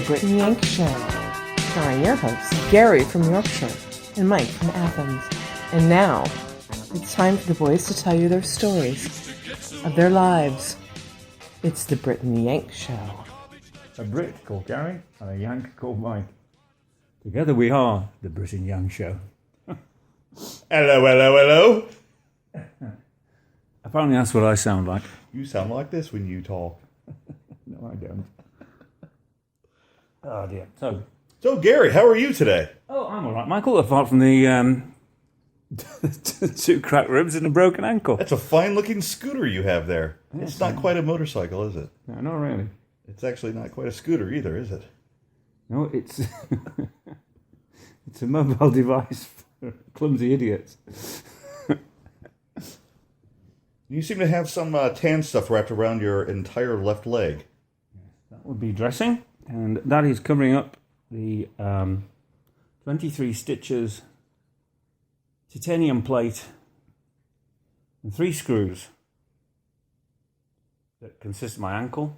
Brit and Yank Show, starring your hosts, Gary from Yorkshire and Mike from Athens. And now, it's time for the boys to tell you their stories of their lives. It's the Brit and Yank Show. A Brit called Gary and a Yank called Mike. Together we are the Brit and Yank Show. Hello. Apparently that's what I sound like. You sound like this when you talk. No, I don't. Oh dear. So Gary, how are you today? Oh, I'm all right, Michael. Apart from the two cracked ribs and a broken ankle. That's a fine-looking scooter you have there. Yes, It's not quite a motorcycle, is it? No, not really. It's actually not quite a scooter either, is it? No, it's it's a mobile device for clumsy idiots. You seem to have some tan stuff wrapped around your entire left leg. That would be dressing, and that is covering up the 23 stitches, titanium plate, and 3 screws that consist of my ankle,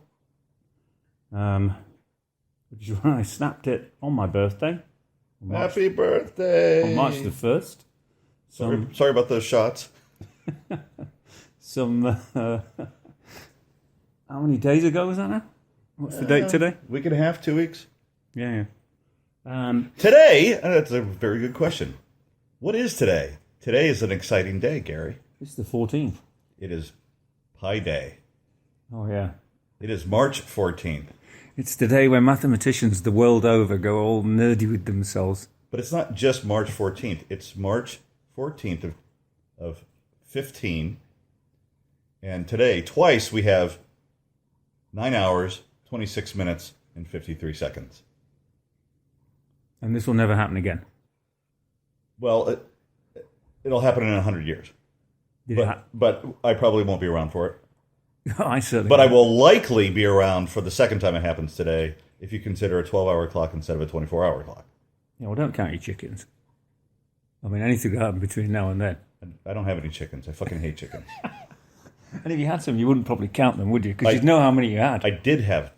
which is when I snapped it on my birthday. Happy birthday! On March the 1st. Sorry about those shots. How many days ago was that now? What's the date today? Week and a half, 2 weeks. Yeah. Today, that's a very good question. What is today? Today is an exciting day, Gary. It's the 14th. It is Pi Day. Oh, yeah. It is March 14th. It's the day when mathematicians the world over go all nerdy with themselves. But it's not just March 14th. It's March 14th of 15. And today, twice, we have 9 hours, 26 minutes, and 53 seconds. And this will never happen again. Well, it'll happen in 100 years. But I probably won't be around for it. I certainly But I will likely be around for the second time it happens today, if you consider a 12-hour clock instead of a 24-hour clock. Yeah, well, don't count your chickens. I mean, anything could happen between now and then. I don't have any chickens. I fucking hate chickens. And if you had some, you wouldn't probably count them, would you? Because you'd know how many you had. I did have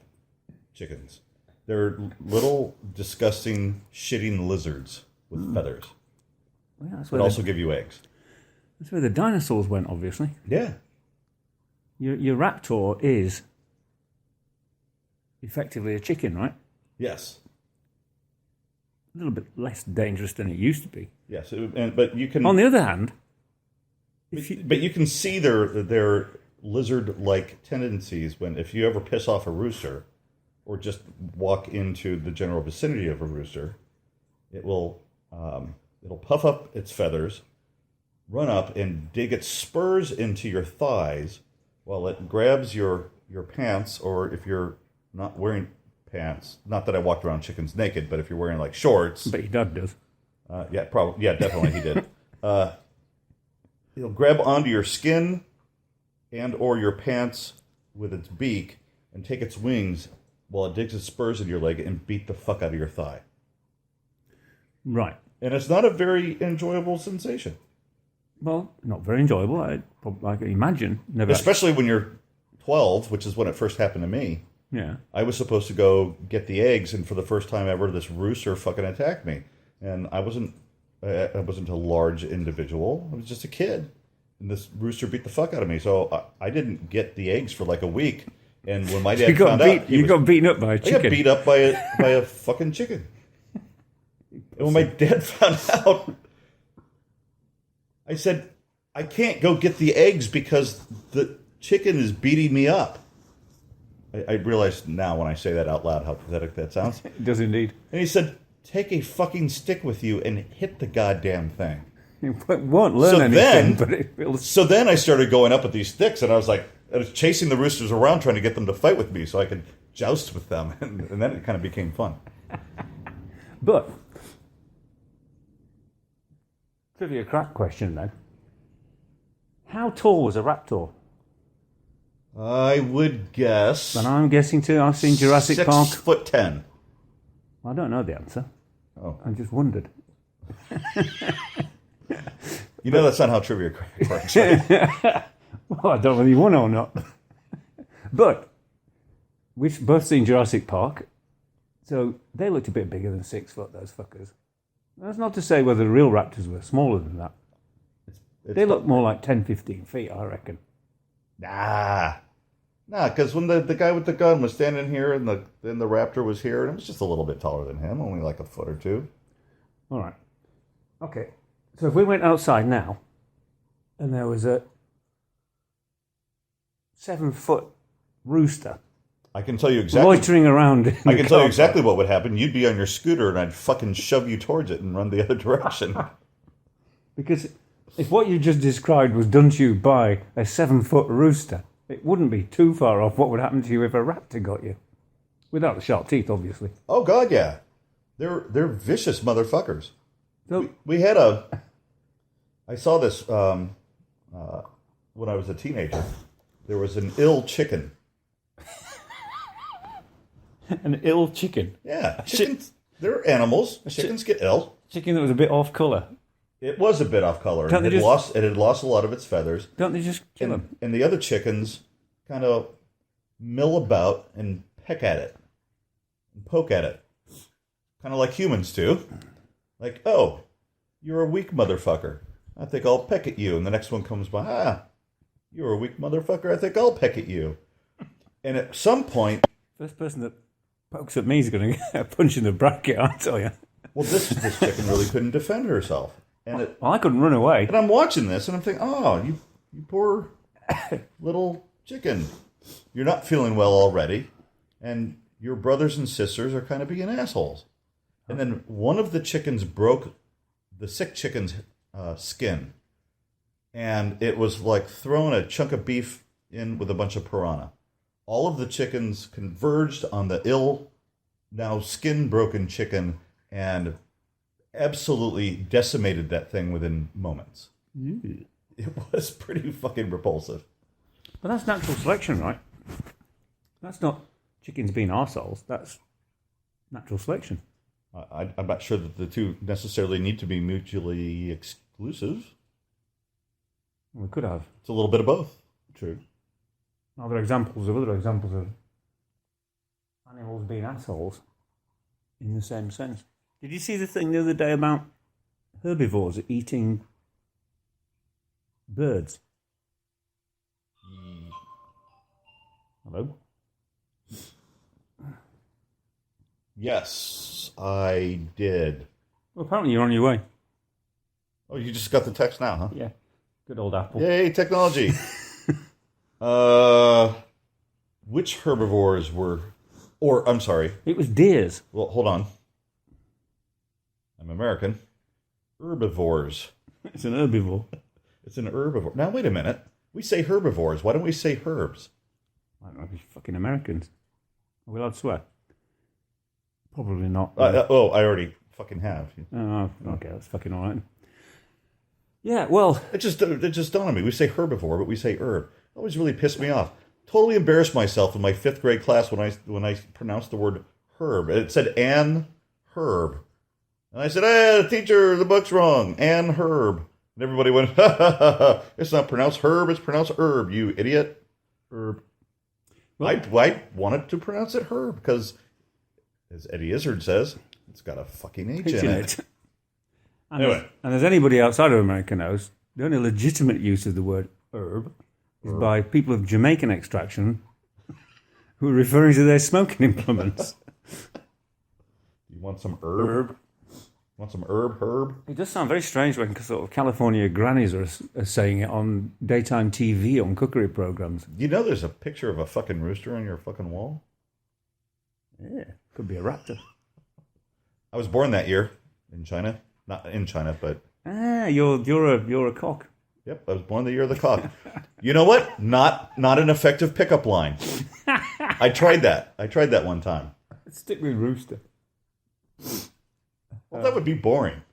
chickens. They're little, disgusting, shitting lizards with feathers. Well, that's That also give you eggs. That's where the dinosaurs went, obviously. Yeah. Your raptor is effectively a chicken, right? Yes. A little bit less dangerous than it used to be. Yes. But you can. On the other hand, But you can see their lizard-like tendencies if you ever piss off a rooster, or just walk into the general vicinity of a rooster, it'll puff up its feathers, run up and dig its spurs into your thighs, while it grabs your pants, or if you're not wearing pants, not that I walked around chickens naked, but if you're wearing like shorts, but your dad does. Definitely he did. It'll grab onto your skin and or your pants with its beak and take its wings while it digs its spurs into your leg and beat the fuck out of your thigh. Right. And it's not a very enjoyable sensation. Well, not very enjoyable, I can imagine. Never. Especially when you're 12, which is when it first happened to me. Yeah. I was supposed to go get the eggs, and for the first time ever, this rooster fucking attacked me. And I wasn't a large individual. I was just a kid. And this rooster beat the fuck out of me. So I didn't get the eggs for like a week. And when my dad found out... You got beaten up by a chicken. I got beat up by a fucking chicken. And when my dad found out, I said, I can't go get the eggs because the chicken is beating me up. I realize now when I say that out loud how pathetic that sounds. It does indeed. And he said, take a fucking stick with you and hit the goddamn thing. You won't learn anything, but it feels... So then I started going up with these sticks, and I was chasing the roosters around trying to get them to fight with me so I could joust with them, and then it kind of became fun. But, trivia crap question then. How tall was a raptor? I would guess... And I'm guessing too, I've seen Jurassic Park. 6'10". I don't know the answer. Oh. I just wondered. You know that's not how trivia works, right? Well, I don't know whether you won or not. But, we've both seen Jurassic Park. So they looked a bit bigger than 6 foot, those fuckers. That's not to say whether the real raptors were smaller than that. They look more like 10, 15 feet, I reckon. Nah, because when the guy with the gun was standing here and the raptor was here, and it was just a little bit taller than him, only like a foot or two. All right. Okay. So if we went outside now, and there was a 7-foot rooster, I can tell you exactly. Loitering around. I can tell you exactly what would happen. You'd be on your scooter, and I'd fucking shove you towards it and run the other direction. Because if what you just described was done to you by a 7-foot rooster, it wouldn't be too far off what would happen to you if a raptor got you. Without the sharp teeth, obviously. Oh God, yeah, they're vicious motherfuckers. So, we had I saw this when I was a teenager. There was an ill chicken. An ill chicken? Yeah, chickens. They're animals. Chickens get ill. Chicken that was a bit off colour. It was a bit off color. It had lost a lot of its feathers. Don't they just kill them? And the other chickens kind of mill about and peck at it and poke at it, kind of like humans do. Like, oh, you're a weak motherfucker. I think I'll peck at you. And the next one comes by. You're a weak motherfucker. I think I'll peck at you. And at some point, first person that pokes at me is going to get a punch in the bracket, I tell you. Well, this chicken really couldn't defend herself. And I couldn't run away. And I'm watching this, and I'm thinking, oh, you poor little chicken. You're not feeling well already, and your brothers and sisters are kind of being assholes. And then one of the chickens broke the sick chicken's skin, and it was like throwing a chunk of beef in with a bunch of piranha. All of the chickens converged on the now skin-broken chicken, and absolutely decimated that thing within moments. Mm. It was pretty fucking repulsive. But that's natural selection, right? That's not chickens being arseholes. That's natural selection. I'm not sure that the two necessarily need to be mutually exclusive. We could have. It's a little bit of both. True. Other examples of animals being assholes in the same sense. Did you see the thing the other day about herbivores eating birds? Hello? Yes, I did. Well, apparently you're on your way. Oh, you just got the text now, huh? Yeah. Good old Apple. Yay, technology. Which herbivores were... Or, I'm sorry. It was deers. Well, hold on. I'm American. Herbivores. It's an herbivore. It's an herbivore. Now, wait a minute. We say herbivores. Why don't we say herbs? I don't know, these fucking Americans. Are we allowed to swear? Probably not. I already fucking have. Oh, okay, that's fucking all right. Yeah, well... It just dawned on me. We say herbivore, but we say herb. It always really pissed me off. Totally embarrassed myself in my 5th grade class when I pronounced the word herb. It said Ann Herb. And I said, hey, teacher, the book's wrong. Ann Herb. And everybody went, ha, ha, ha, ha. It's not pronounced herb, it's pronounced herb, you idiot. Herb. Well, I wanted to pronounce it herb because, as Eddie Izzard says, it's got a fucking H in it. And as anybody outside of America knows, the only legitimate use of the word herb is by people of Jamaican extraction who are referring to their smoking implements. You want some herb? Want some herb? It does sound very strange when sort of California grannies are saying it on daytime TV on cookery programs. You know there's a picture of a fucking rooster on your fucking wall? Yeah, could be a raptor. I was born that year in China. Not in China, but... You're a cock. Yep, I was born the year of the cock. You know what? Not an effective pickup line. I tried that one time. Stick with rooster. Well, that would be boring.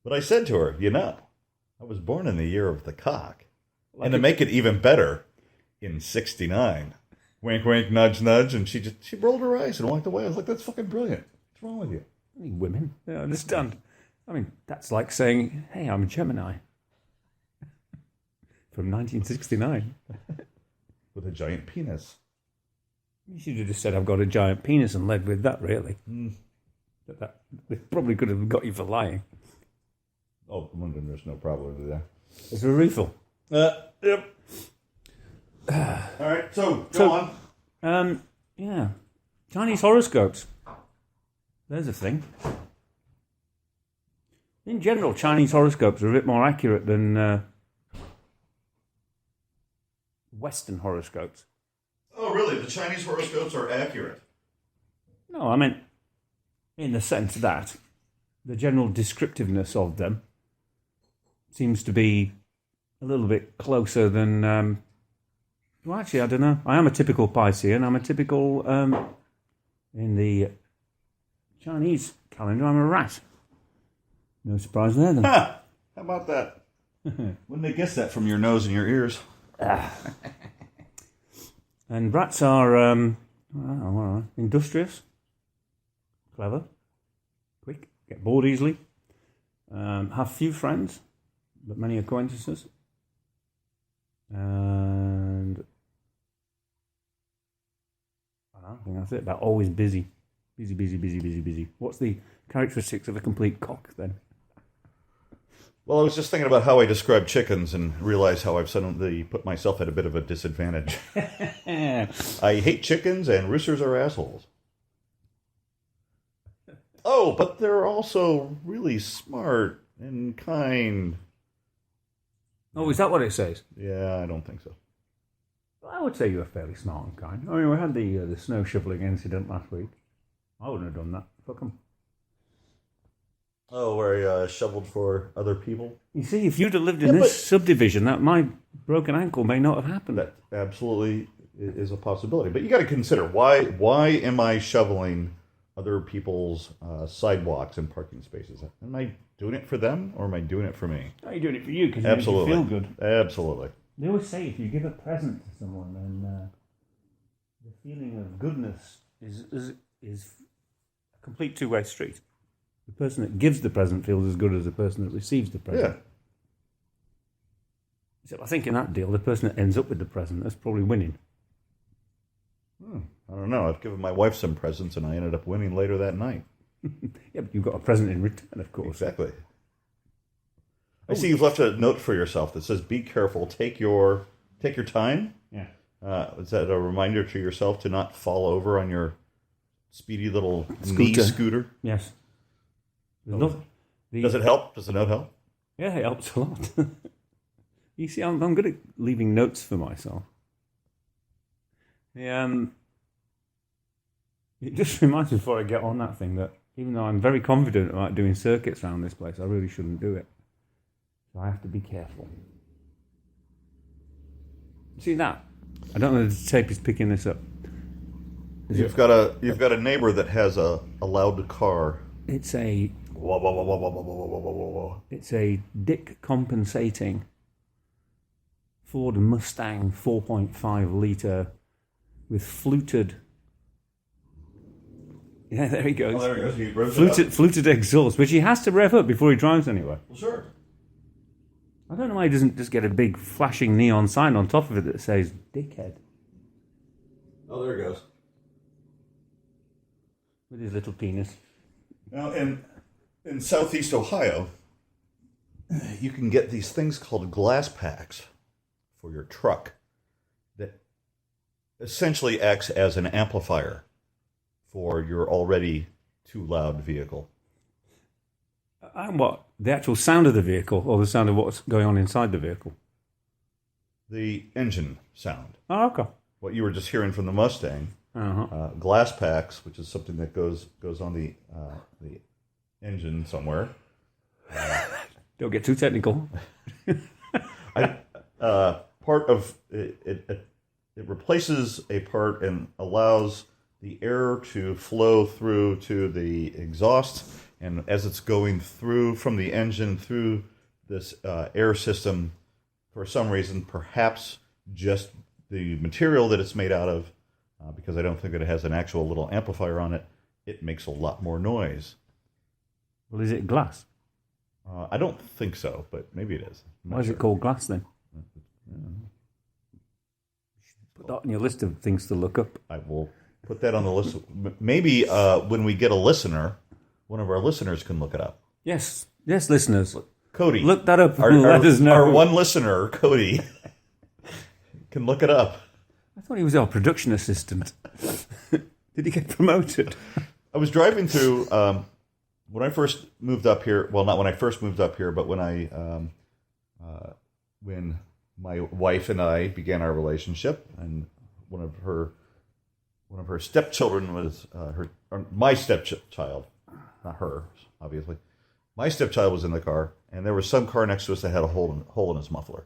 But I said to her, I was born in the year of the cock. Like and to make it even better, in 1969. Wink, wink, nudge, nudge. And she rolled her eyes and walked away. I was like, that's fucking brilliant. What's wrong with you? I mean, women, they don't understand. I mean, that's like saying, hey, I'm a Gemini. From 1969. With a giant penis. You should have just said I've got a giant penis and led with that, really. That they probably could have got you for lying. Oh, there's no problem with that. It's a refill. Yep. All right, so go on. Yeah. Chinese horoscopes. There's a thing. In general, Chinese horoscopes are a bit more accurate than Western horoscopes. Oh, really? The Chinese horoscopes are accurate? No, I meant in the sense that the general descriptiveness of them seems to be a little bit closer than... well, actually, I don't know. I am a typical Piscean. I'm a typical... in the Chinese calendar, I'm a rat. No surprise there, then. Ha! How about that? Wouldn't they guess that from your nose and your ears? And rats are industrious, clever, quick, get bored easily, have few friends, but many acquaintances, and I think that's it. About always busy. Busy. What's the characteristics of a complete cock, then? Well, I was just thinking about how I describe chickens and realized how I've suddenly put myself at a bit of a disadvantage. I hate chickens and roosters are assholes. Oh, but they're also really smart and kind. Oh, is that what it says? Yeah, I don't think so. I would say you were fairly smart and kind. I mean, we had the snow shoveling incident last week. I wouldn't have done that. Fuck 'em. Oh, where I shoveled for other people? You see, if you'd have lived in this subdivision, that my broken ankle may not have happened. That absolutely is a possibility. But you got to consider, why am I shoveling other people's sidewalks and parking spaces? Am I doing it for them or am I doing it for me? No, you're doing it for you because it makes you feel good. Absolutely. They always say if you give a present to someone, then the feeling of goodness is a complete two-way street. The person that gives the present feels as good as the person that receives the present. Yeah. So I think in that deal, the person that ends up with the present is probably winning. I don't know. I've given my wife some presents and I ended up winning later that night. Yeah, but you've got a present in return, of course. Exactly. I see you've left a note for yourself that says, be careful, take your time. Yeah. Is that a reminder to yourself to not fall over on your speedy little knee Scooter. scooter? Yes. Does it help? Does the note help? Yeah, it helps a lot. You see, I'm good at leaving notes for myself. It just reminds me before I get on that thing that even though I'm very confident about doing circuits around this place, I really shouldn't do it. So I have to be careful. See that? I don't know if the tape is picking this up. You've got a neighbor that has a loud car. It's a It's a dick compensating Ford Mustang 4.5 litre with fluted. Yeah, there he goes. Oh, there he goes. He revs it up. Fluted exhaust, which he has to rev up before he drives anywhere. Well, sure. I don't know why he doesn't just get a big flashing neon sign on top of it that says "dickhead" Oh, there he goes. with his little penis. Now, in Southeast Ohio, you can get these things called glass packs for your truck that essentially acts as an amplifier for your already too loud vehicle. And what? The actual sound of the vehicle or the sound of what's going on inside the vehicle? The engine sound. Oh, okay. What you were just hearing from the Mustang. Uh-huh. Glass packs, which is something that goes on the engine somewhere. Don't get too technical. Part of it replaces a part and allows the air to flow through to the exhaust, and as it's going through from the engine through this air system, for some reason, perhaps just the material that it's made out of, because I don't think that it has an actual little amplifier on it, it makes a lot more noise. Well, is it glass? I don't think so, but maybe it is. Why is it called glass then? Put that on your list of things to look up. I will Put that on the list. Maybe when we get a listener, one of our listeners can look it up. Yes, listeners. Cody. Look that up and let us know. Our one listener, Cody, can look it up. I thought he was our production assistant. Did he get promoted? I was driving through when I first moved up here. Well, not when I first moved up here, but when when my wife and I began our relationship, and one of her stepchildren was my stepchild, not her, obviously. My stepchild was in the car, and there was some car next to us that had a hole in its muffler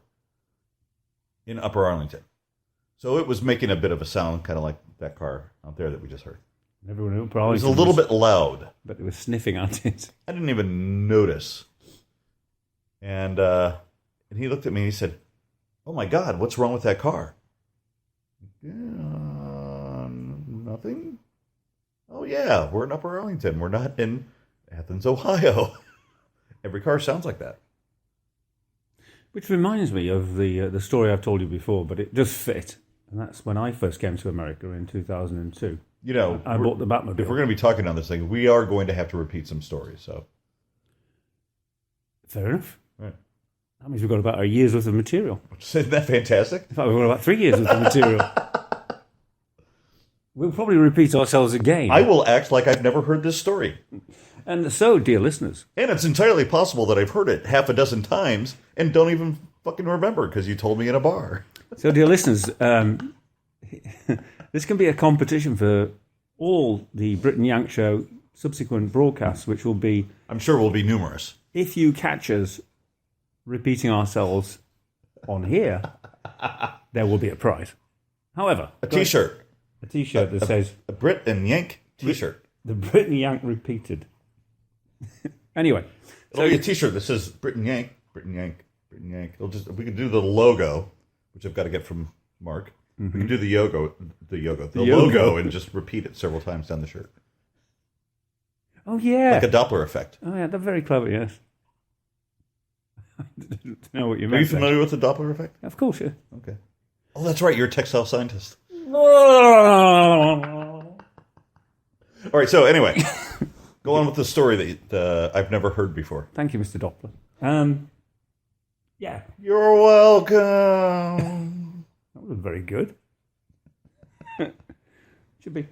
in Upper Arlington. So it was making a bit of a sound, kind of like that car out there that we just heard. Everyone knew It was a little bit loud. But they were sniffing at it. I didn't even notice. And he looked at me and he said, "Oh my God, what's wrong with that car?" Nothing. Oh yeah, we're in Upper Arlington. We're not in Athens, Ohio. Every car sounds like that. Which reminds me of the story I've told you before, but it does fit. And that's when I first came to America in 2002. You know, I bought the Batmobile. If we're going to be talking on this thing, we are going to have to repeat some stories. So, fair enough. Right. That means we've got about a year's worth of material. Isn't that fantastic? In fact, we've got about 3 years worth of material. We'll probably repeat ourselves again. I will act like I've never heard this story. And so, dear listeners. And it's entirely possible that I've heard it half a dozen times and don't even fucking remember because you told me in a bar. So, dear listeners, this can be a competition for all the Brit and Yank Show subsequent broadcasts, which will be... I'm sure will be numerous. If you catch us repeating ourselves on here, there will be a prize. However... A T-shirt. A T-shirt that says... A Brit and Yank T-shirt. The Brit and Yank repeated. Anyway. It'll be a T-shirt that says Brit and Yank, Brit and Yank, Brit and Yank. We can do the logo, which I've got to get from Mark. Mm-hmm. We can do the logo, and just repeat it several times down the shirt. Oh, yeah. Like a Doppler effect. Oh, yeah, that's very clever, yes. I didn't know what you meant. Are you familiar with the Doppler effect? Of course, yeah. Okay. Oh, that's right. You're a textile scientist. All right, so anyway, go on with the story that I've never heard before. Thank you, Mr. Doppler. Yeah. You're welcome. That was very good. Should be.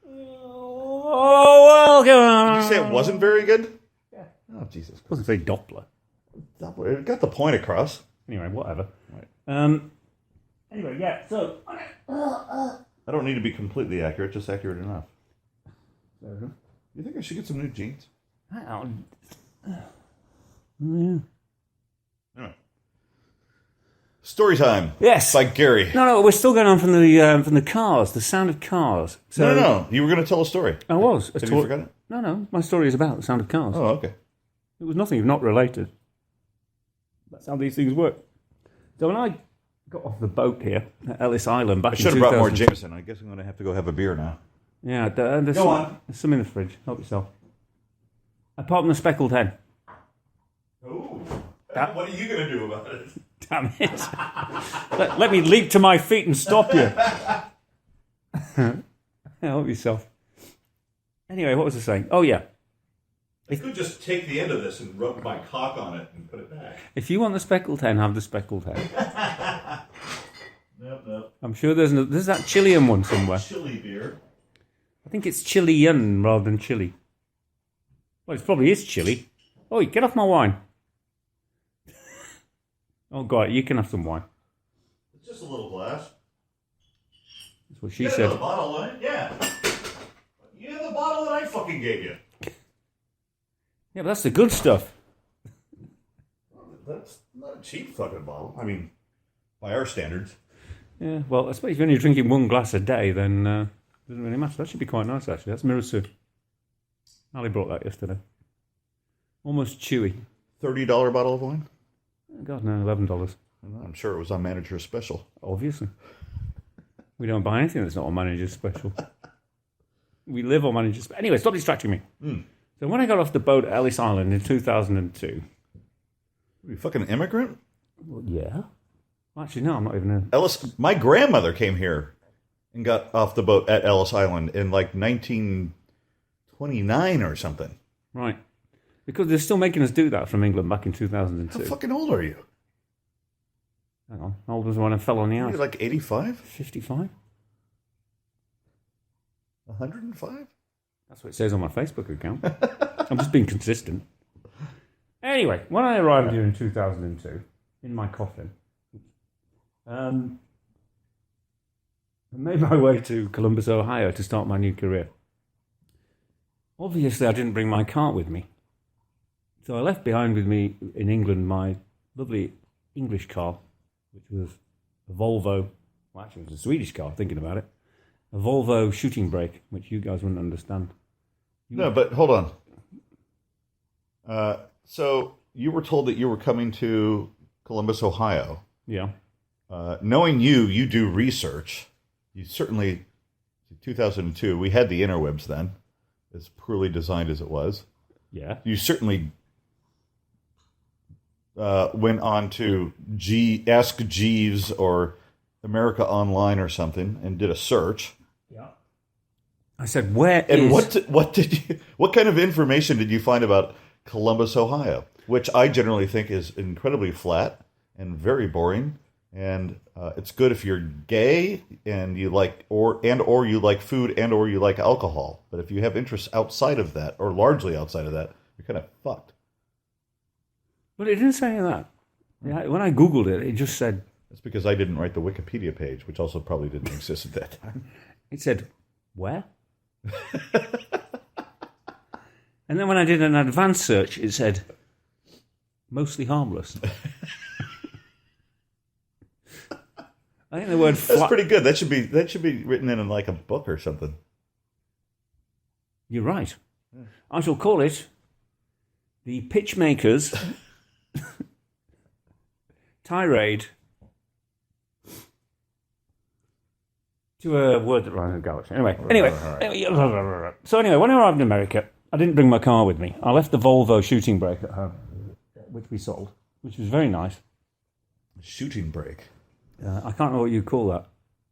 Oh, welcome. Did you say it wasn't very good? Yeah. Oh, Jesus Christ. It wasn't very Doppler. It got the point across. Anyway, whatever. Right. Anyway, yeah, so... I don't need to be completely accurate, just accurate enough. Fair enough. You think I should get some new jeans? Yeah. Anyway. Story time. Yes. By Gary. No, we're still going on from the cars, the sound of cars. So, No. You were going to tell a story. I was. Have you forgotten it? No. My story is about the sound of cars. Oh, okay. It was nothing if not related. That's how these things work. So when I got off the boat here at Ellis Island back in 2000... I should have brought more Jameson. I guess I'm going to have to go have a beer now. Yeah, there's Go on. There's some in the fridge. Help yourself. Apart from the speckled hen. Oh. What are you going to do about it? Damn it. let me leap to my feet and stop you. Help yourself. Anyway, what was I saying? Oh, yeah. I could just take the end of this and rub my cock on it and put it back. If you want the speckled hen, have the speckled hen. Nope. I'm sure there's that Chilean one somewhere. Chili beer. I think it's Chilean rather than chili. Well, it probably is chili. Oh, get off my wine. Oh, God, you can have some wine. It's just a little glass. That's what she said. The bottle in it? Yeah. You have the bottle that I fucking gave you. Yeah, but that's the good stuff. That's not a cheap fucking bottle. I mean, by our standards. Yeah, well, I suppose if you're only drinking one glass a day, then it doesn't really matter. That should be quite nice, actually. That's Mirasu. Ali brought that yesterday. Almost chewy. $30 bottle of wine? God, no, $11. I'm sure it was on Manager's Special. Obviously. We don't buy anything that's not on Manager's Special. We live on Manager's Special. Anyway, stop distracting me. So when I got off the boat at Ellis Island in 2002... Are you fucking immigrant? Well, yeah. Actually, no, I'm not even a... Ellis, my grandmother came here and got off the boat at Ellis Island in like 1929 or something. Right. Because they're still making us do that from England back in 2002. How fucking old are you? Hang on. How old was when I fell on the ice? You're like 85? 55? 105? That's what it says on my Facebook account. I'm just being consistent. Anyway, when I arrived here in 2002, in my coffin, I made my way to Columbus, Ohio to start my new career. Obviously, I didn't bring my cart with me. So I left behind with me in England my lovely English car, which was a Volvo. Well, actually, it was a Swedish car, thinking about it. A Volvo shooting brake, which you guys wouldn't understand. No, but hold on. So you were told that you were coming to Columbus, Ohio. Yeah. Knowing you do research. You certainly, 2002, we had the interwebs then, as poorly designed as it was. Yeah. You certainly went on to Ask Jeeves or America Online or something and did a search. Yeah. I said, where and is... what kind of information did you find about Columbus, Ohio? Which I generally think is incredibly flat and very boring. And it's good if you're gay and you like or you like food and or you like alcohol. But if you have interests outside of that or largely outside of that, you're kind of fucked. But it didn't say any of that. Yeah, when I Googled it, it just said... That's because I didn't write the Wikipedia page, which also probably didn't exist at that time. It said, where? And then when I did an advanced search, it said, mostly harmless. I think the word That's pretty good. That should be written in like a book or something. You're right. Yeah. I shall call it the Pitchmakers Tirade to a word that rhymes with galaxy. Anyway. Right. So anyway, when I arrived in America, I didn't bring my car with me. I left the Volvo shooting brake at home, which we sold, which was very nice. Shooting brake? I can't know what you call that.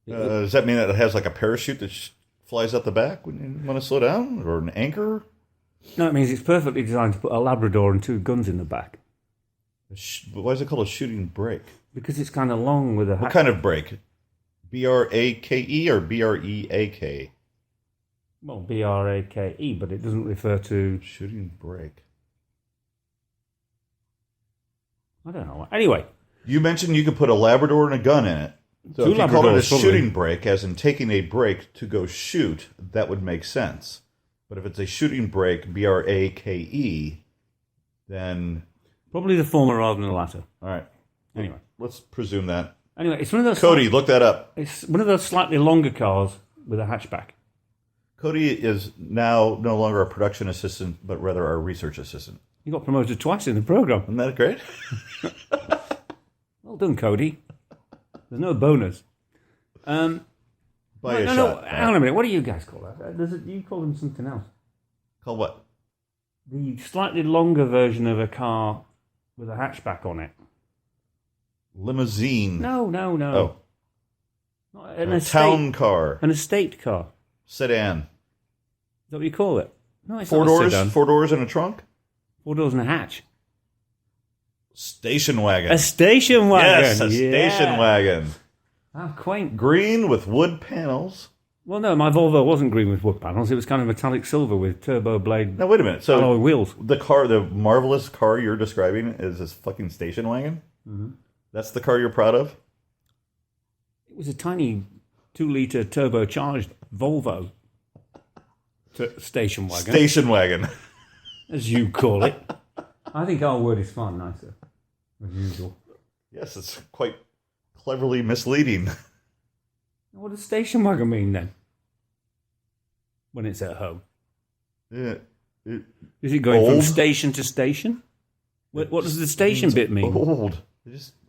Does that mean that it has like a parachute that flies out the back when you want to slow down? Or an anchor? No, it means it's perfectly designed to put a Labrador and 2 guns in the back. Why is it called a shooting brake? Because it's kind of long with a... What kind of brake? B-R-A-K-E or B-R-E-A-K? Well, B-R-A-K-E, but it doesn't refer to... Shooting brake. I don't know. Anyway... You mentioned you could put a Labrador and a gun in it. So if you called it a shooting brake, as in taking a break to go shoot, that would make sense. But if it's a shooting brake, B-R-A-K-E, then... Probably the former rather than the latter. All right. Anyway. Let's presume that. Anyway, it's one of those... Cody, look that up. It's one of those slightly longer cars with a hatchback. Cody is now no longer a production assistant, but rather our research assistant. He got promoted twice in the program. Isn't that great? Well done, Cody. There's no bonus. No, hang on a minute. What do you guys call that? You call them something else. Call what? The slightly longer version of a car with a hatchback on it. Limousine. No. Oh. An town car. An estate car. Sedan. Is that what you call it? No, it's 4 not doors. a sedan. 4 doors and a trunk. 4 doors and a hatch. Station wagon. A station wagon. Yes, a station wagon. How quaint. Green with wood panels. Well, no, my Volvo wasn't green with wood panels. It was kind of metallic silver with turbo blade. Now, wait a minute. So alloy wheels. The marvelous car you're describing is this fucking station wagon? Mm-hmm. That's the car you're proud of? It was a tiny 2-litre turbocharged Volvo station wagon. Station wagon. As you call it. I think our word is far nicer, as usual. Yes, it's quite cleverly misleading. What does station wagon mean, then? When it's at home? Yeah, is it going from station to station? What does the station bit mean? Old.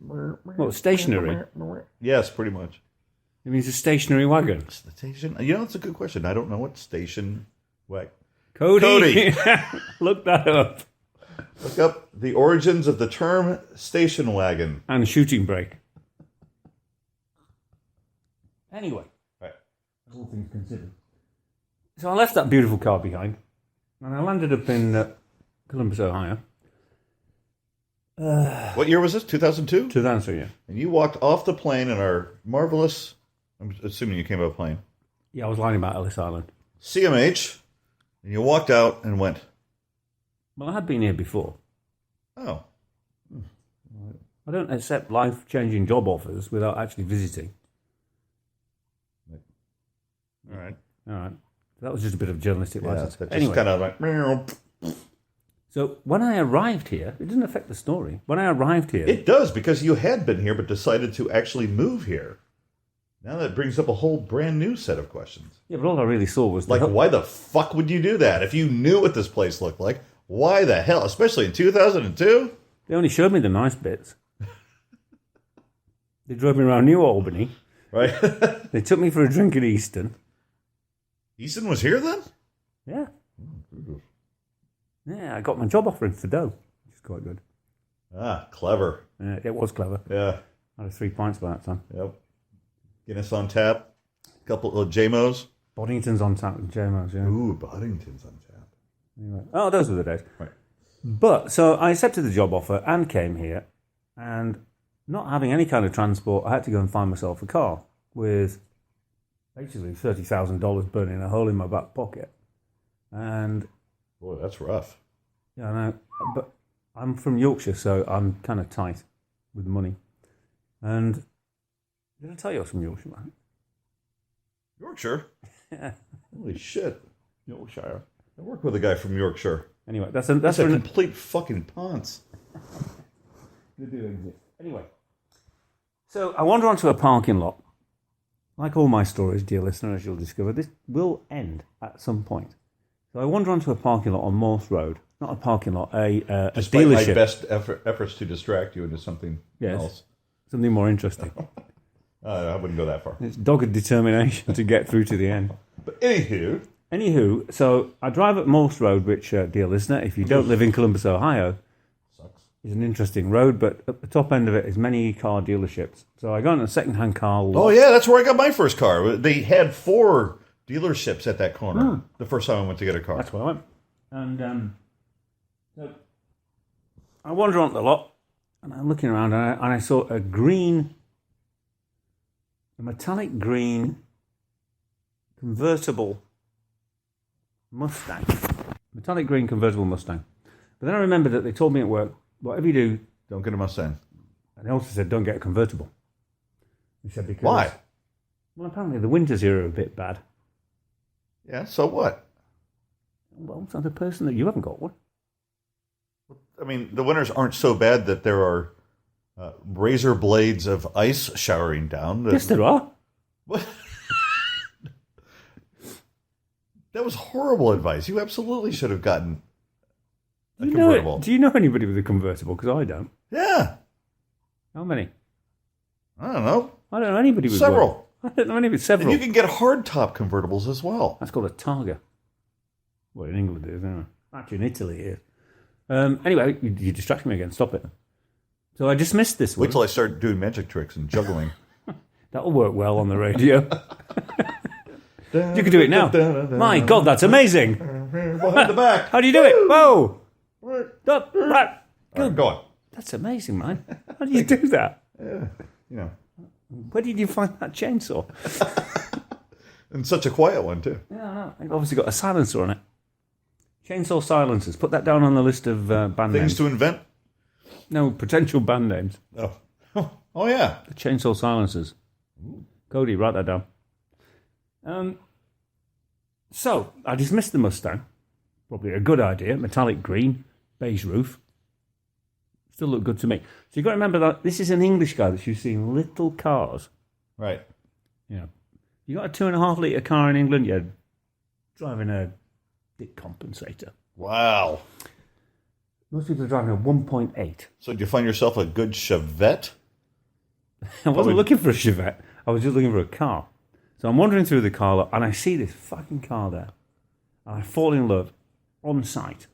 What, stationary? Yes, pretty much. It means a stationary wagon. Station? You know, it's a good question. I don't know what station wagon. Cody! Look that up. Look up the origins of the term station wagon. And shooting brake. Anyway. Right. all things considered. So I left that beautiful car behind, and I landed up in Columbus, Ohio. What year was this? 2002? 2002, yeah. And you walked off the plane in our marvelous, I'm assuming you came by plane, Yeah, I was lying about Ellis Island. CMH, and you walked out and went, Well, I had been here before. oh. I don't accept life-changing job offers without actually visiting. All right. That was just a bit of journalistic license. That just Anyway, kind of like, meow. so when I arrived here, it didn't affect the story. When I arrived here... It does, because you had been here but decided to actually move here. Now that brings up a whole brand new set of questions. Yeah, but all I really saw was... Like, why the fuck would you do that? If you knew what this place looked like, why the hell? Especially in 2002? They only showed me the nice bits. They drove me around New Albany. Right? They took me for a drink at Easton. Easton was here then? Yeah. Yeah, I got my job offer in Fido, which is quite good. Ah, clever. Yeah, it was clever. Yeah. I had 3 pints by that time. Yep. Guinness on tap. A couple of JMOs. Boddington's on tap with JMOs, yeah. Ooh, Boddington's on tap. Anyway. Oh, those were the days. Right. But, so I accepted the job offer and came here, and not having any kind of transport, I had to go and find myself a car with basically $30,000 burning a hole in my back pocket. And... Boy, that's rough. Yeah, I know. But I'm from Yorkshire, so I'm kind of tight with money. And did I tell you I was from Yorkshire, man? Yorkshire? Yeah. Holy shit. Yorkshire. I work with a guy from Yorkshire. Anyway, that's a for complete fucking ponce. They do exist. Anyway, so I wander onto a parking lot. Like all my stories, dear listener, as you'll discover, this will end at some point. So I wander onto a parking lot on Morse Road. Not a parking lot, a Despite dealership. my best efforts to distract you into something else. Something more interesting. I wouldn't go that far. It's dogged determination to get through to the end. But anywho, so I drive up Morse Road, which, dear listener, if you don't live in Columbus, Ohio, sucks. Is an interesting road, but at the top end of it is many car dealerships. So I go on a second-hand car lot. Oh, yeah, that's where I got my first car. They had 4 dealerships at that corner the first time I went to get a car. That's where I went. And so I wander on the lot, and I'm looking around, and I saw a metallic green convertible Mustang. Metallic green convertible Mustang. But then I remembered that they told me at work, whatever you do, don't get a Mustang. And they also said, don't get a convertible. They said because... Why? Well, apparently the winters here are a bit bad. Yeah, so what? Well, it's not a person that you haven't got one. I mean, the winters aren't so bad that there are razor blades of ice showering down. Yes, there are. What? That was horrible advice. You absolutely should have gotten a convertible. Do you know anybody with a convertible? Because I don't. Yeah. How many? I don't know. I don't know anybody with several. One. I don't know anybody. Several. And you can get hardtop convertibles as well. That's called a Targa. Well, in England it is, anyway. Actually, in Italy it is. Anyway, you distracted me again. Stop it. So I dismissed this one. Wait till I start doing magic tricks and juggling. That'll work well on the radio. You can do it now. My God, that's amazing. Behind the back. How do you do it? Whoa. Stop. Go on. That's amazing, man. How do you do that? Yeah, you know. Where did you find that chainsaw? And such a quiet one, too. Yeah, I know. I've obviously got a silencer on it. Chainsaw silencers. Put that down on the list of band names. Things to invent? No, potential band names. Oh, oh yeah. The chainsaw silencers. Cody, write that down. So, I dismissed the Mustang. Probably a good idea. Metallic green, beige roof. Still look good to me. So you've got to remember that this is an English guy that's used to seeing little cars. Right. Yeah. You got a 2.5 litre car in England, you're driving a dick compensator. Wow. Most people are driving a 1.8. So did you find yourself a good Chevette? I wasn't looking for a Chevette. I was just looking for a car. So I'm wandering through the car lot, and I see this fucking car there. And I fall in love on sight.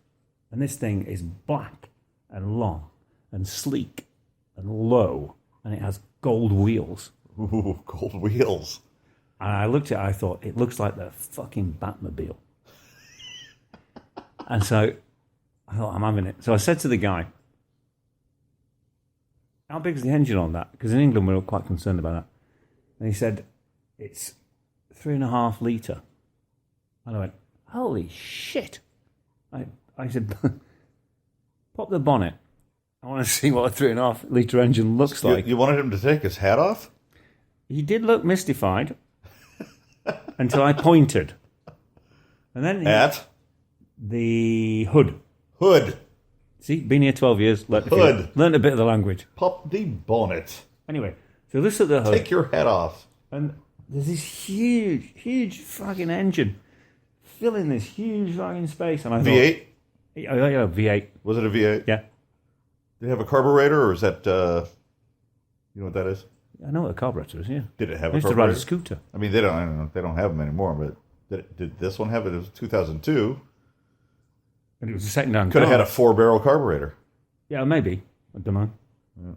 And this thing is black and long and sleek and low. And it has gold wheels. Ooh, gold wheels. And I looked at it, I thought, it looks like the fucking Batmobile. And so I thought, I'm having it. So I said to the guy, how big is the engine on that? Because in England, we're quite concerned about that. And he said, it's 3.5 litre. And I went, holy shit. I said, pop the bonnet. I want to see what a 3.5 litre engine looks like. You wanted him to take his hat off? He did look mystified until I pointed. And then At? The hood. Hood. See, been here 12 years. Learned a bit of the language. Pop the bonnet. Anyway, so this is the hood. Take your hat off. And there's this huge fucking engine filling this huge fucking space. And I V8? thought, yeah, V8. Was it a V8? Yeah. Did it have a carburetor, or is that, you know what that is? I know what a carburetor is, yeah. Did it have I a used to carburetor? ride a scooter. I mean, they don't have them anymore, but did this one have it? It was 2002. And it was a second-hand Could car. have had a 4-barrel carburetor. Yeah, maybe. I don't know. Yeah.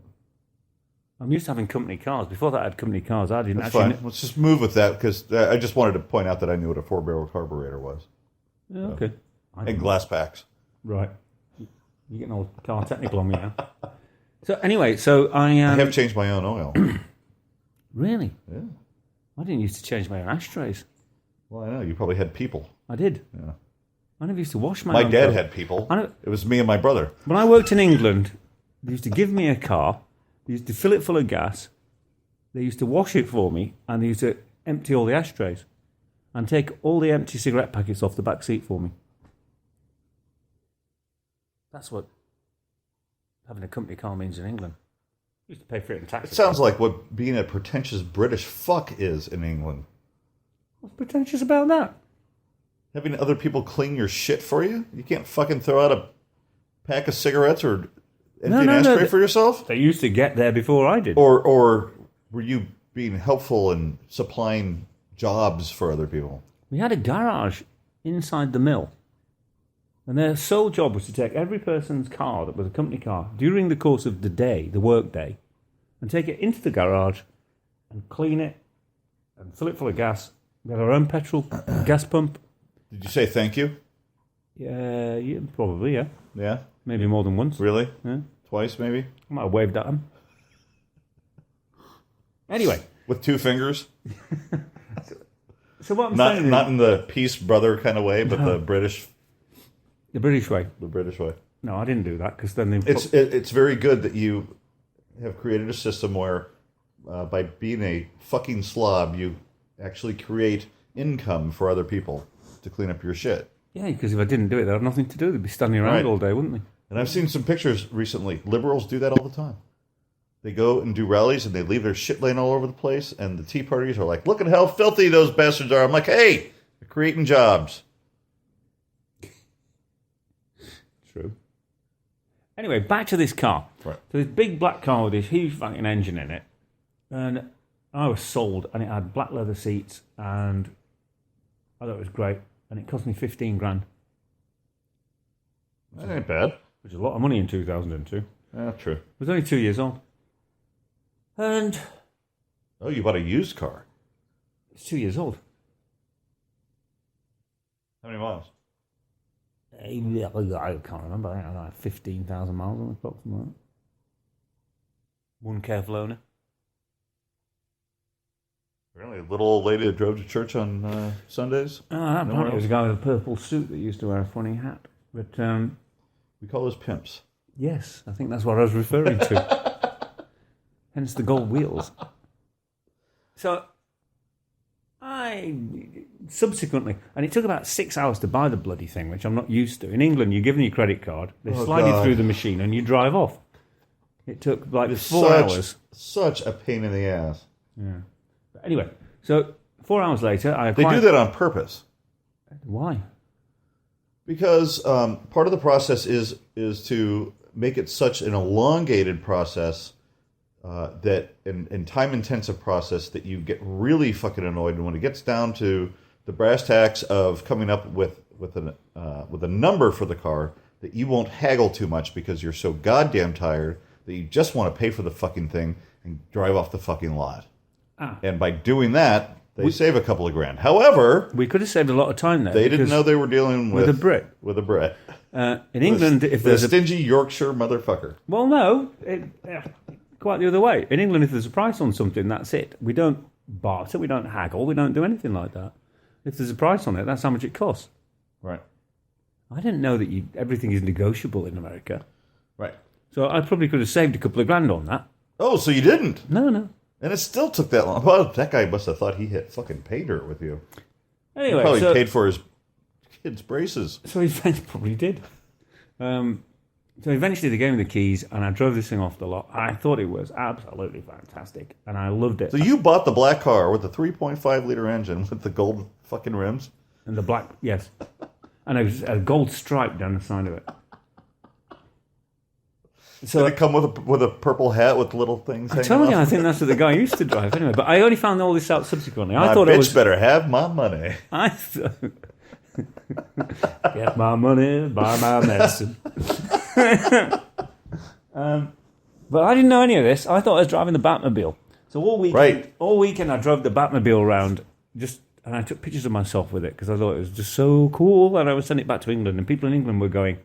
I'm used to having company cars. Before that, I had company cars. I didn't That's actually... fine. Let's just move with that, because I just wanted to point out that I knew what a 4-barrel carburetor was. Yeah, okay. And glass packs. Right. You're getting all car technical on me now. So anyway, so I have changed my own oil. Really? Yeah. I didn't used to change my own ashtrays. Well, I know. You probably had people. I did. Yeah. I never used to wash my My own dad clothes. had people. It was me and my brother. When I worked in England, they used to give me a car, they used to fill it full of gas, they used to wash it for me, and they used to empty all the ashtrays and take all the empty cigarette packets off the back seat for me. That's what having a company car means in England. You used to pay for it in taxes. It sounds like what being a pretentious British fuck is in England. What's pretentious about that? Having other people clean your shit for you? You can't fucking throw out a pack of cigarettes or empty an ashtray for yourself? They used to get there before I did. Or were you being helpful in supplying jobs for other people? We had a garage inside the mill. And their sole job was to take every person's car that was a company car during the course of the day, the work day, and take it into the garage and clean it and fill it full of gas. We had our own petrol gas pump. Did you say thank you? Yeah, probably, yeah. Yeah? Maybe more than once. Really? Yeah. Twice, maybe? I might have waved at them. Anyway. With 2 fingers? So what I'm saying is... Not in the peace brother kind of way, but the British... The British way. The British way. No, I didn't do that, because then they... It's very good that you have created a system where, by being a fucking slob, you actually create income for other people to clean up your shit. Yeah, because if I didn't do it, they'd have nothing to do. They'd be standing around all day, wouldn't they? And I've seen some pictures recently. Liberals do that all the time. They go and do rallies, and they leave their shit laying all over the place, and the Tea Parties are like, look at how filthy those bastards are. I'm like, hey, they're creating jobs. True. Anyway, back to this car. Right. So this big black car with this huge fucking engine in it, and I was sold, and it had black leather seats, and I thought it was great, and it cost me 15 grand. That ain't bad. Which is a lot of money in 2002. Yeah, true. I was only 2 years old. And... Oh, you bought a used car. It's 2 years old. How many miles? I can't remember. I think I had like 15,000 miles on the clock, something like that. 1 Kevlar. Really? A little old lady that drove to church on Sundays? Oh, that apparently was a guy with a purple suit that used to wear a funny hat. But we call those pimps. Yes, I think that's what I was referring to. Hence the gold wheels. So I subsequently, and it took about 6 hours to buy the bloody thing, which I'm not used to. In England, you're given your credit card, they slide it through the machine, and you drive off. It took like 4 hours. Such a pain in the ass. Yeah. But anyway, so 4 hours later, I acquired... They do that on purpose. Why? Because part of the process is to make it such an elongated process that and time-intensive process that you get really fucking annoyed. And when it gets down to the brass tacks of coming up with a number for the car, that you won't haggle too much because you're so goddamn tired that you just want to pay for the fucking thing and drive off the fucking lot. And by doing that, They save a couple of grand. However, we could have saved a lot of time there. They didn't know they were dealing with a Brit. With a Brit. In England, if there's a stingy Yorkshire motherfucker. Well, no, quite the other way. In England, if there's a price on something, that's it. We don't barter, we don't haggle, we don't do anything like that. If there's a price on it, that's how much it costs. Right. I didn't know that everything is negotiable in America. Right. So I probably could have saved a couple of grand on that. Oh, so you didn't? No. And it still took that long. Well, that guy must have thought he had fucking paid her with you. Anyway, he probably paid for his kids' braces. So he probably did. So eventually they gave me the keys, and I drove this thing off the lot. I thought it was absolutely fantastic, and I loved it. So you bought the black car with the 3.5-liter engine with the gold fucking rims? And the black, yes. And it was a gold stripe down the side of it. So did it come with a purple hat with little things hanging I told you, off? I think that's what the guy used to drive anyway. But I only found all this out subsequently. I my thought bitch it was better have my money. Get my money, buy my medicine. But I didn't know any of this. I thought I was driving the Batmobile. So all weekend I drove the Batmobile around, and I took pictures of myself with it because I thought it was just so cool. And I would send it back to England, and people in England were going,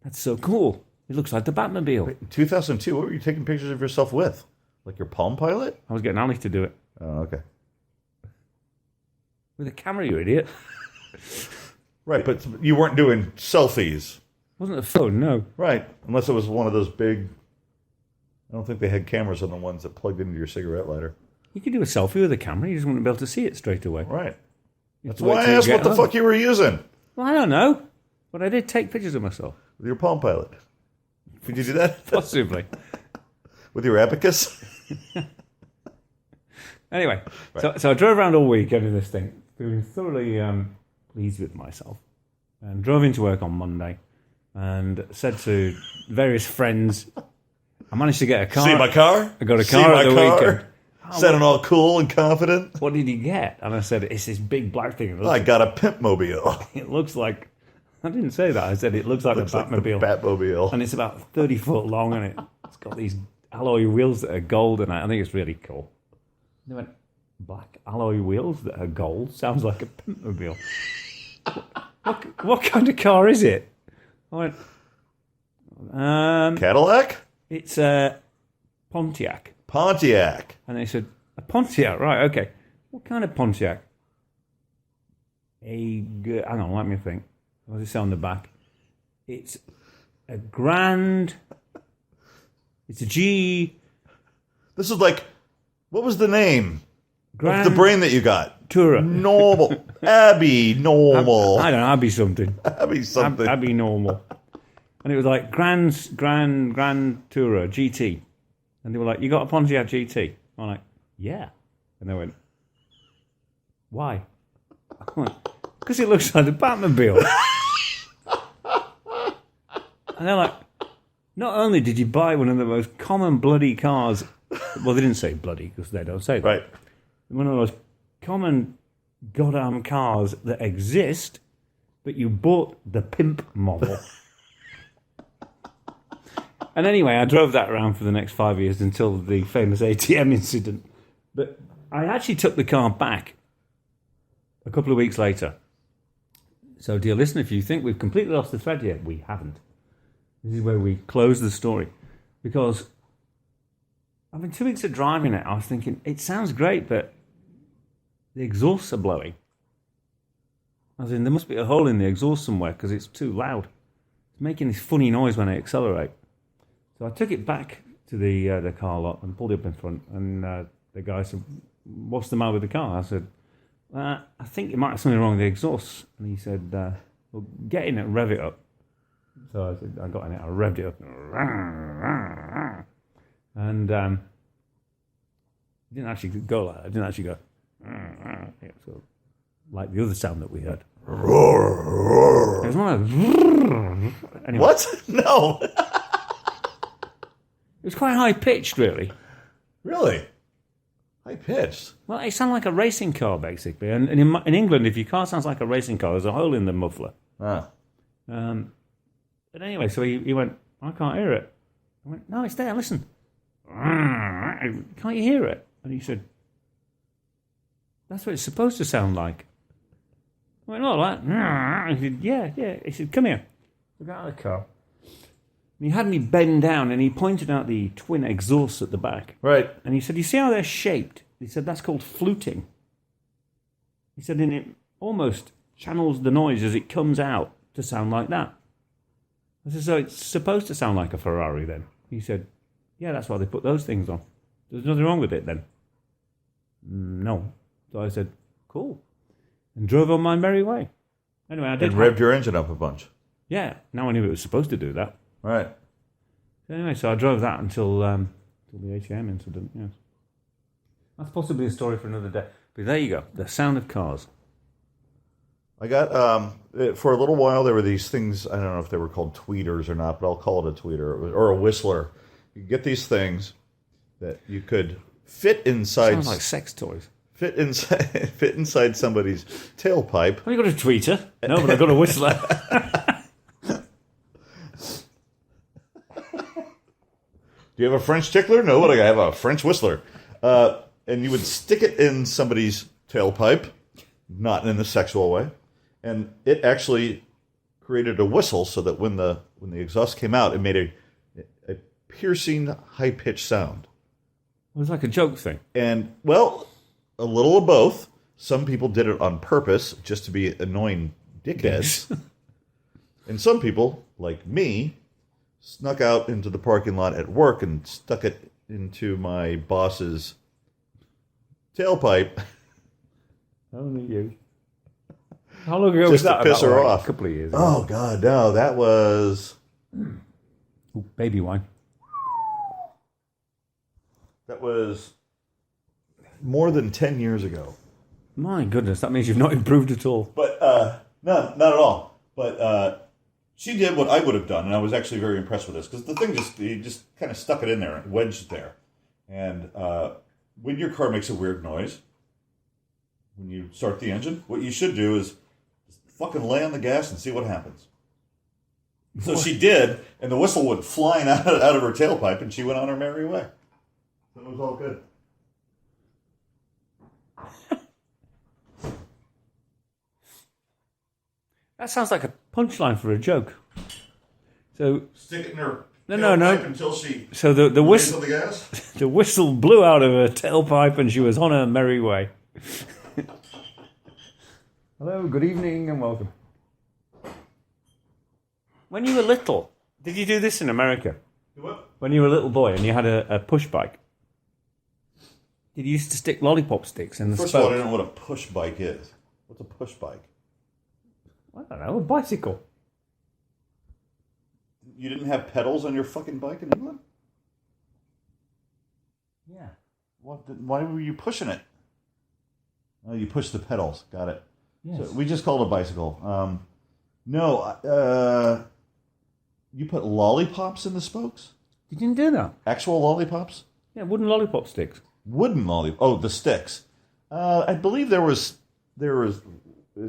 "That's so cool. It looks like the Batmobile." Wait, in 2002, what were you taking pictures of yourself with? Like your Palm Pilot? I was getting Ali to do it. Oh, okay. With a camera, you idiot. Right, but you weren't doing selfies. Wasn't a phone, no. Right, unless it was one of those big... I don't think they had cameras on the ones that plugged into your cigarette lighter. You could do a selfie with a camera, you just wouldn't be able to see it straight away. Right. That's why I asked what the fuck you were using. Well, I don't know. But I did take pictures of myself. With your Palm Pilot. Did you do that? Possibly. With your abacus? Anyway, right. So I drove around all weekend in this thing, feeling thoroughly pleased with myself. And drove into work on Monday and said to various friends, I managed to get a car. See my car? I got a car at the weekend. Sounding all cool and confident. What did you get? And I said, it's this big black thing. I got a pimp mobile. It looks like... I didn't say that. I said it looks like a Batmobile. Like the Batmobile. And it's about 30 foot long, and it's got these alloy wheels that are gold, and I think it's really cool. They went, black alloy wheels that are gold? Sounds like a Batmobile. What kind of car is it? I went, Cadillac? It's a Pontiac. Pontiac. And they said, a Pontiac, right, okay. What kind of Pontiac? Hang on, let me think. What does it say on the back? It's a grand... It's a G... This is like... What was the name Grand of the brain that you got? Tourer. Normal. Abby Normal. I don't know, Abby something. Abby something. Abby Normal. And it was like Grand Tourer GT. And they were like, you got a Pontiac GT? I'm like, yeah. And they went, why? Because it looks like the Batmobile. And they're like, not only did you buy one of the most common bloody cars, well, they didn't say bloody because they don't say that. Right. One of the most common goddamn cars that exist, but you bought the pimp model. And anyway, I drove that around for the next 5 years until the famous ATM incident. But I actually took the car back a couple of weeks later. So, dear listener, if you think we've completely lost the thread here, we haven't. This is where we close the story. Because after 2 weeks of driving it, I was thinking, it sounds great, but the exhausts are blowing. As in, there must be a hole in the exhaust somewhere because it's too loud. It's making this funny noise when I accelerate. So I took it back to the car lot and pulled it up in front. And the guy said, what's the matter with the car? I said, I think you might have something wrong with the exhaust. And he said, well, get in it and rev it up. So I said, I got in it, I revved it up. And it didn't actually go like that. It didn't actually go so like the other sound that we heard. It was more like anyway. What? No. It was quite high pitched, really. Really? High pitched? Well, it sounded like a racing car, basically. And in England, if your car sounds like a racing car, there's a hole in the muffler. Ah. But anyway, so he went, I can't hear it. I went, no, it's there, listen. Can't you hear it? And he said, That's what it's supposed to sound like. I went, all right. He said, yeah. He said, come here. We got out of the car. And he had me bend down and he pointed out the twin exhausts at the back. Right. And he said, you see how they're shaped? He said, that's called fluting. He said, and it almost channels the noise as it comes out to sound like that. I said, so it's supposed to sound like a Ferrari then? He said, yeah, that's why they put those things on. There's nothing wrong with it then. No. So I said, cool. And drove on my merry way. Anyway, I did. And revved your engine up a bunch. Yeah, now I knew it was supposed to do that. Right. Anyway, so I drove that until the ATM incident, yes. That's possibly a story for another day. But there you go, the sound of cars. I got, for a little while, there were these things, I don't know if they were called tweeters or not, but I'll call it a tweeter, or a whistler. You get these things that you could fit inside... Sounds like sex toys. Fit inside somebody's tailpipe. Have you got a tweeter? No, but I've got a whistler. Do you have a French tickler? No, but I have a French whistler. And you would stick it in somebody's tailpipe, not in a sexual way, and it actually created a whistle so that when the exhaust came out, it made a piercing, high-pitched sound. It was like a joke thing. And, well, a little of both. Some people did it on purpose just to be annoying dickheads. And some people, like me, snuck out into the parking lot at work and stuck it into my boss's tailpipe. Only you. How long ago Just was that? to piss her off. A couple of years ago. Oh, God, no. That was... Ooh, baby wine. That was more than 10 years ago. My goodness, that means you've not improved at all. But, no, not at all. But she did what I would have done, and I was actually very impressed with this, because the thing he just kind of stuck it in there, wedged it there. And when your car makes a weird noise, when you start the engine, what you should do is just fucking lay on the gas and see what happens. So she did, and the whistle went flying out of her tailpipe, and she went on her merry way. So it was all good. That sounds like a punchline for a joke. So Stick it in her No. tailpipe until she so the lays whistle on the gas. the whistle blew out of her tailpipe and she was on her merry way. Hello, good evening and welcome. When you were little, did you do this in America? What? When you were a little boy and you had a push bike, did you used to stick lollipop sticks in the First spoke? of all, I don't know what a push bike is. What's a push bike? I don't know, a bicycle. You didn't have pedals on your fucking bike in England? Yeah. Why were you pushing it? Oh, you pushed the pedals. Got it. Yes. So we just called it a bicycle. No, you put lollipops in the spokes? You didn't do that? Actual lollipops? Yeah, wooden lollipop sticks. Wooden lollipops. Oh, the sticks. I believe there was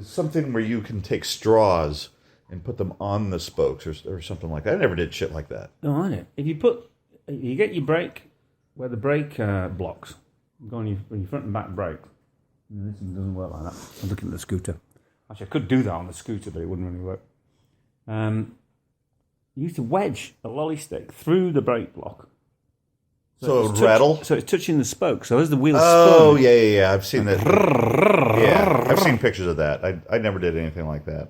something where you can take straws and put them on the spokes or something like that. I never did shit like that. No, I didn't. If you get your brake, where the brake blocks, go on your front and back brake. This doesn't work like that. I'm looking at the scooter. Actually, I could do that on the scooter, but it wouldn't really work. You used to wedge a lolly stick through the brake block. So it would rattle? So it's touching the spoke. So as the wheels spun... Oh, yeah. I've seen that. Yeah, I've seen pictures of that. I never did anything like that.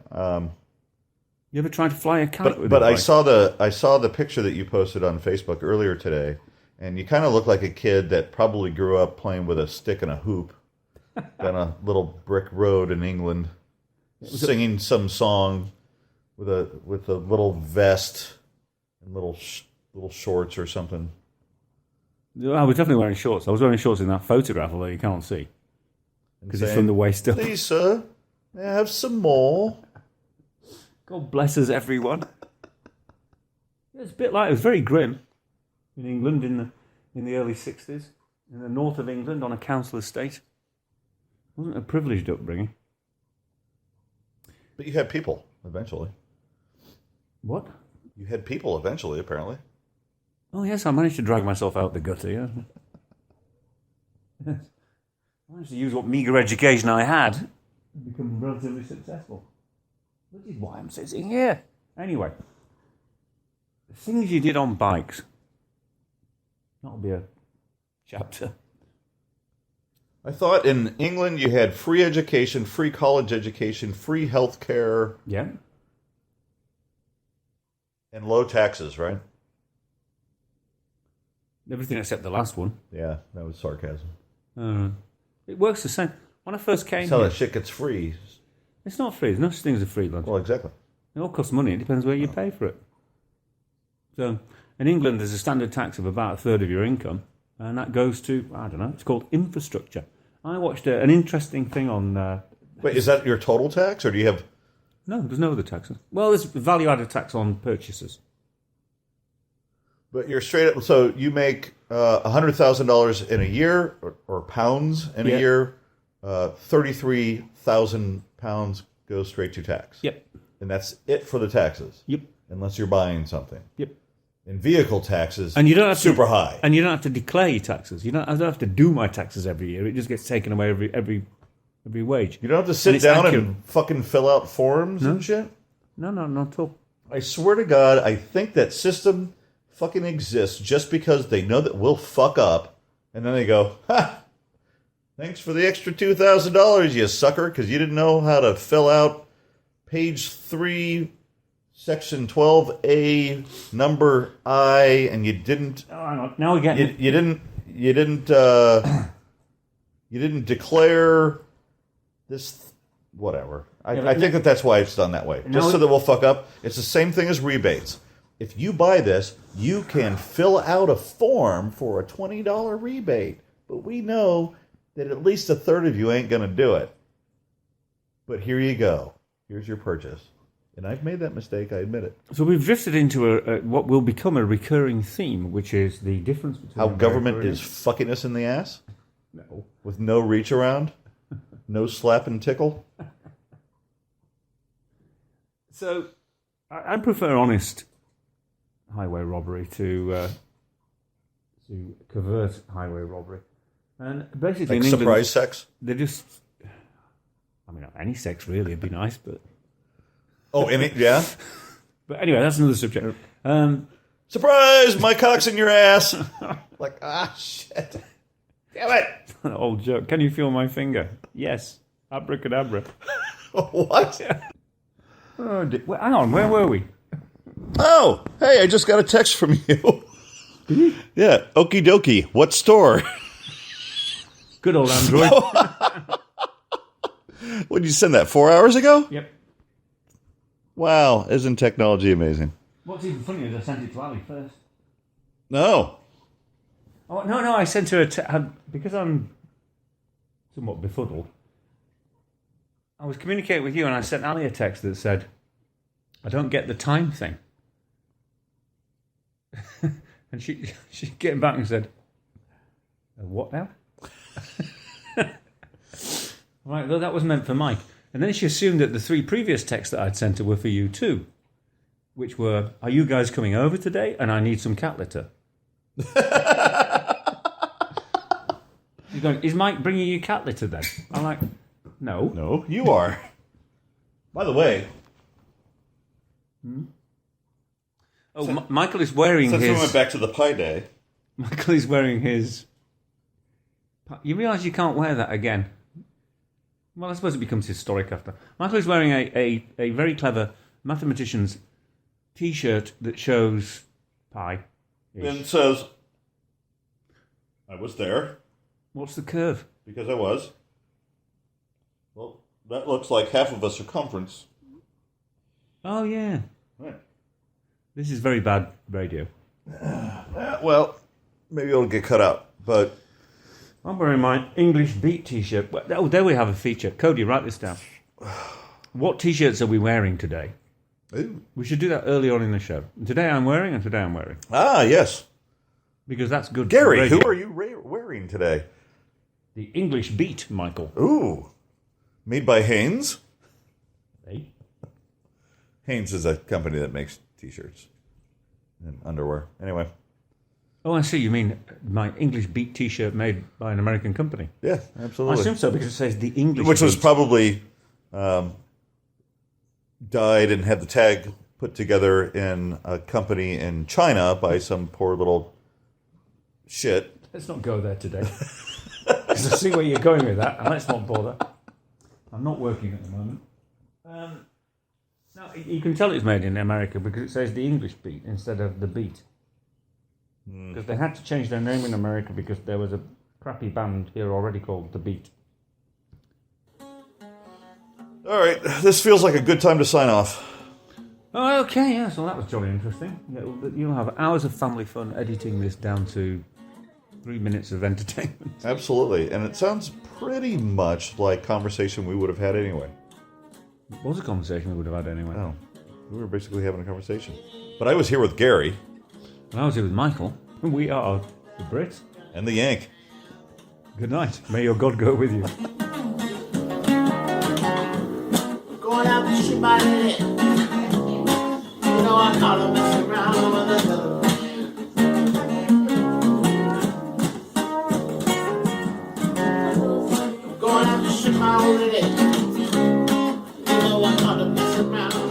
You ever tried to fly a kite with But a I bike? saw the picture that you posted on Facebook earlier today, and you kind of look like a kid that probably grew up playing with a stick and a hoop down a little brick road in England, singing some song with a little vest and little shorts or something. I was definitely wearing shorts. I was wearing shorts in that photograph, although you can't see. Because it's from the waist up. Please, sir, may I have some more? God bless us, everyone. It's a bit like, it was very grim in England in the early 60s, in the north of England on a council estate. It wasn't a privileged upbringing. But you had people, eventually. What? You had people, eventually, apparently. Oh, yes, I managed to drag myself out the gutter, yeah. Yes. I managed to use what meagre education I had and become relatively successful. Which is why I'm sitting here. Anyway, the things you did on bikes. That'll be a chapter. I thought in England you had free education, free college education, free health care. Yeah. And low taxes, right? Everything except the last one. Yeah, that was sarcasm. It works the same. When I first came So here, that shit gets free. it's not free. There's no such thing as a free lunch. Well, exactly. It all costs money. It depends where you pay for it. So in England, there's a standard tax of about a third of your income, and that goes to, I don't know, it's called infrastructure. I watched an interesting thing on... Wait, is that your total tax, or do you have... No, there's no other taxes. Well, there's value-added tax on purchases. But you're straight up... So you make $100,000 in a year, or pounds in a year. 33,000 pounds goes straight to tax. Yep. And that's it for the taxes. Yep. Unless you're buying something. Yep. And vehicle taxes, and you don't have super to, high. And you don't have to declare your taxes. I don't have to do my taxes every year. It just gets taken away every wage. You don't have to sit down and fucking fill out forms and shit? No, not at all. I swear to God, I think that system fucking exists just because they know that we'll fuck up, and then they go, ha! Thanks for the extra $2,000, you sucker, because you didn't know how to fill out page 3, section 12A, number I, and you didn't. Oh, hang on. Now we get it. You didn't declare this. Whatever. I think that's why it's done that way, just so that we'll fuck up. It's the same thing as rebates. If you buy this, you can fill out a form for a $20 rebate, but we know that at least a third of you ain't going to do it. But here you go. Here's your purchase. And I've made that mistake, I admit it. So we've drifted into what will become a recurring theme, which is the difference between... How government is fucking us in the ass? No. With no reach around? No slap and tickle? So I prefer honest highway robbery to covert highway robbery. And basically, Like in England, surprise sex? They just... I mean, any sex really would be nice, but... Oh, yeah? But anyway, that's another subject. Surprise! My cock's in your ass! Like, shit. Damn it! Old joke. Can you feel my finger? Yes. Abracadabra. What? Oh, well, hang on, where were we? Oh, hey, I just got a text from you. Did you? Yeah, okie dokie. What store? Good old Android. When did you send that, 4 hours ago? Yep. Wow, isn't technology amazing? What's even funnier is I sent it to Ali first. No. Oh, no, I sent her because I'm somewhat befuddled. I was communicating with you and I sent Ali a text that said, I don't get the time thing. And she came back and said, what now? I'm like, well, that was meant for Mike. And then she assumed that the 3 previous texts that I'd sent her were for you too, which were, are you guys coming over today? And I need some cat litter. She's going, is Mike bringing you cat litter then? I'm like, no. No, you are. By the way... Oh, Michael is wearing Since his... we went back to the Pi Day... Michael is wearing his... You realise you can't wear that again? Well, I suppose it becomes historic after. Michael is wearing a very clever mathematician's T-shirt that shows pi. And it says, I was there. What's the curve? Because I was. Well, that looks like half of a circumference. Oh, yeah. Right. This is very bad radio. Well, maybe it'll get cut out, but... I'm wearing my English Beat T-shirt. Oh, there we have a feature. Cody, write this down. What T-shirts are we wearing today? Ooh. We should do that early on in the show. Today I'm wearing, and today I'm wearing. Ah, yes. Because that's good. Gary, who are you wearing today? The English Beat, Michael. Ooh. Made by Hanes? Hey? Hanes is a company that makes T-shirts and underwear. Anyway. Oh, I see. You mean my English Beat T-shirt made by an American company? Yeah, I absolutely. assume so because it says the English Which was Beat. probably dyed and had the tag put together in a company in China by some poor little shit. Let's not go there today. Because I see where you're going with that, and let's not bother. I'm not working at the moment. Now, you can tell it's made in America because it says the English Beat instead of the Beat. Because they had to change their name in America because there was a crappy band here already called The Beat. All right, this feels like a good time to sign off. Oh, okay, yeah, so that was jolly interesting. You'll have hours of family fun editing this down to 3 minutes of entertainment. Absolutely, and it sounds pretty much like conversation we would have had anyway. It was a conversation we would have had anyway. Oh, we were basically having a conversation. But I was here with Gary. And I was here with Michael. And we are the Brit. And the Yank. Good night. May your God go with you. Going out to shoot my head. You know I caught her messing around over the hill. Going out to shoot my old head. You know I caught her messing around.